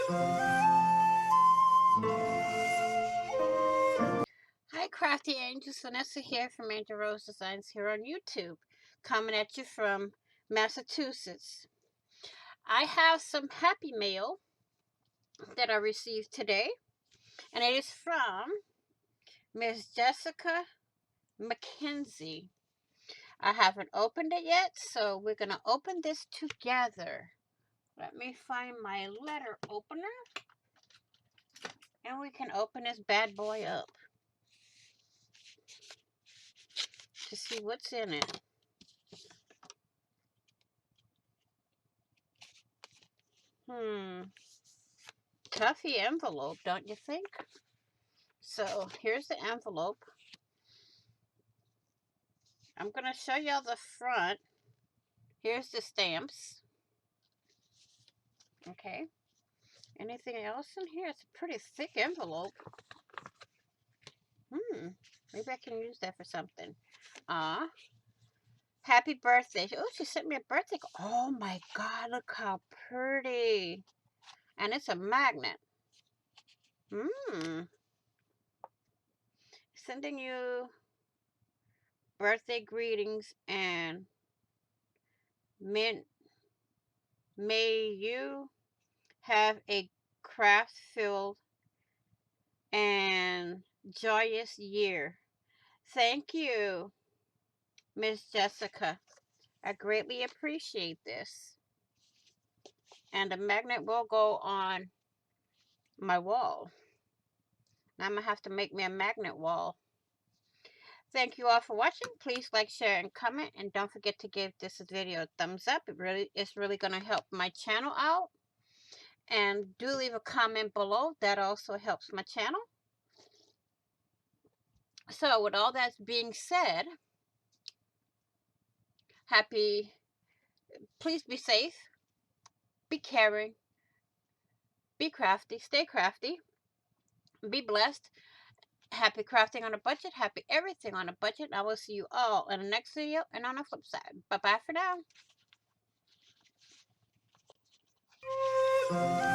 Hi, Crafty Angels. Vanessa here from Angel Rose Designs here on YouTube, coming at you from Massachusetts. I have some happy mail that I received today, and it is from Miss Jessica McKenzie. I haven't opened it yet, so we're going to open this together. Let me find my letter opener, and we can open this bad boy up to see what's in it. Toughy envelope, don't you think? So here's the envelope. I'm going to show y'all the front. Here's the stamps. Okay. Anything else in here? It's a pretty thick envelope. Maybe I can use that for something. Happy birthday. Oh, she sent me a birthday. Oh my God, look how pretty. And it's a magnet. Sending you birthday greetings, and may you have a craft-filled and joyous year. Thank you, Miss Jessica. I greatly appreciate this. And the magnet will go on my wall. Now I'm going to have to make me a magnet wall. Thank you all for watching. Please like, share, and comment. And don't forget to give this video a thumbs up. It's really going to help my channel out. And do leave a comment below. That also helps my channel. So with all that being said, please be safe, be caring, be crafty, stay crafty, be blessed. Happy crafting on a budget. Happy everything on a budget. I will see you all in the next video and on the flip side. Bye-bye for now.